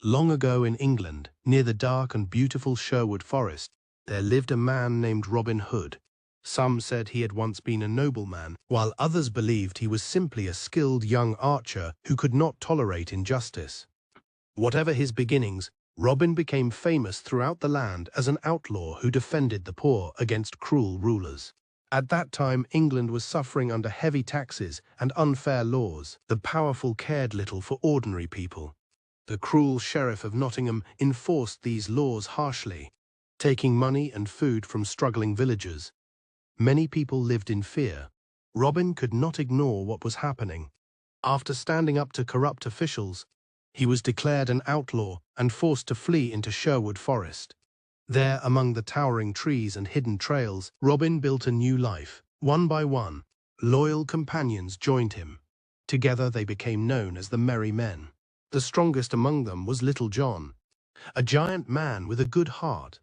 Long ago in England, near the dark and beautiful Sherwood Forest, there lived a man named Robin Hood. Some said he had once been a nobleman, while others believed he was simply a skilled young archer who could not tolerate injustice. Whatever his beginnings, Robin became famous throughout the land as an outlaw who defended the poor against cruel rulers. At that time, England was suffering under heavy taxes and unfair laws. The powerful cared little for ordinary people. The cruel sheriff of Nottingham enforced these laws harshly, taking money and food from struggling villagers. Many people lived in fear. Robin could not ignore what was happening. After standing up to corrupt officials, he was declared an outlaw and forced to flee into Sherwood Forest. There, among the towering trees and hidden trails, Robin built a new life. One by one, loyal companions joined him. Together they became known as the Merry Men. The strongest among them was Little John, a giant man with a good heart.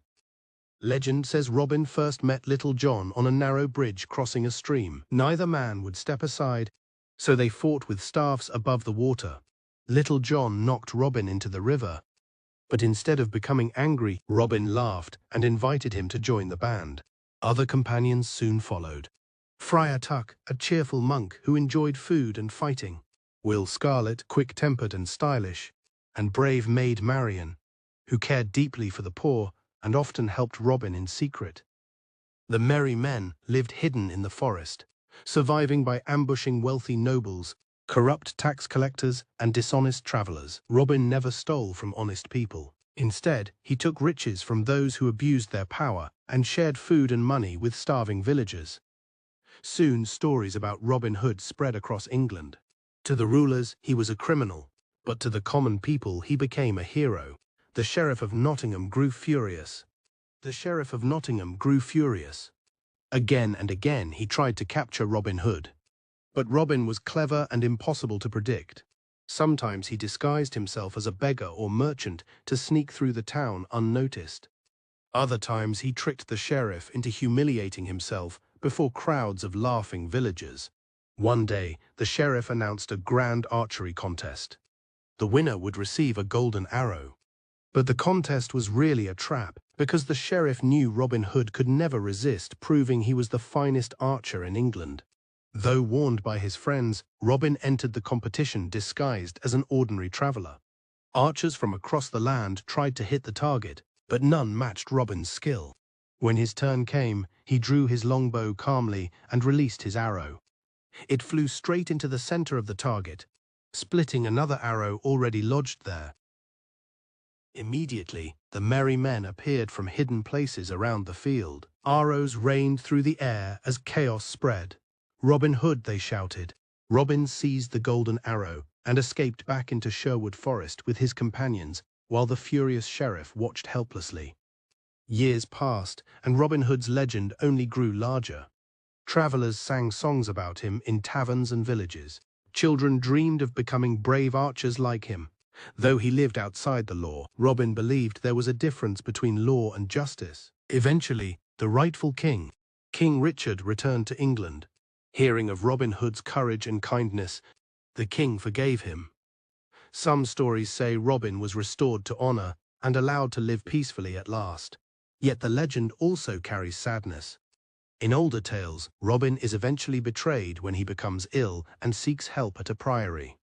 Legend says Robin first met Little John on a narrow bridge crossing a stream. Neither man would step aside, so they fought with staffs above the water. Little John knocked Robin into the river, but instead of becoming angry, Robin laughed and invited him to join the band. Other companions soon followed. Friar Tuck, a cheerful monk who enjoyed food and fighting. Will Scarlet, quick-tempered and stylish, and brave Maid Marian, who cared deeply for the poor and often helped Robin in secret. The Merry Men lived hidden in the forest, surviving by ambushing wealthy nobles, corrupt tax collectors, and dishonest travelers. Robin never stole from honest people. Instead, he took riches from those who abused their power and shared food and money with starving villagers. Soon, stories about Robin Hood spread across England. To the rulers, he was a criminal, but to the common people, he became a hero. The Sheriff of Nottingham grew furious. Again and again, he tried to capture Robin Hood. But Robin was clever and impossible to predict. Sometimes he disguised himself as a beggar or merchant to sneak through the town unnoticed. Other times he tricked the sheriff into humiliating himself before crowds of laughing villagers. One day, the sheriff announced a grand archery contest. The winner would receive a golden arrow. But the contest was really a trap, because the sheriff knew Robin Hood could never resist, proving he was the finest archer in England. Though warned by his friends, Robin entered the competition disguised as an ordinary traveler. Archers from across the land tried to hit the target, but none matched Robin's skill. When his turn came, he drew his longbow calmly and released his arrow. It flew straight into the center of the target, splitting another arrow already lodged there. Immediately, the Merry Men appeared from hidden places around the field. Arrows rained through the air as chaos spread. "Robin Hood," they shouted. Robin seized the golden arrow and escaped back into Sherwood Forest with his companions, while the furious sheriff watched helplessly. Years passed, and Robin Hood's legend only grew larger. Travelers sang songs about him in taverns and villages. Children dreamed of becoming brave archers like him. Though he lived outside the law, Robin believed there was a difference between law and justice. Eventually, the rightful king, King Richard, returned to England. Hearing of Robin Hood's courage and kindness, the king forgave him. Some stories say Robin was restored to honor and allowed to live peacefully at last. Yet the legend also carries sadness. In older tales, Robin is eventually betrayed when he becomes ill and seeks help at a priory.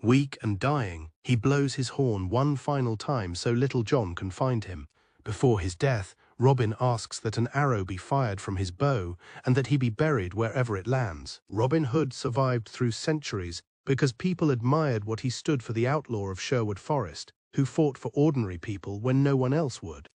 Weak and dying, he blows his horn one final time so Little John can find him. Before his death, Robin asks that an arrow be fired from his bow and that he be buried wherever it lands. Robin Hood survived through centuries because people admired what he stood for, the outlaw of Sherwood Forest, who fought for ordinary people when no one else would.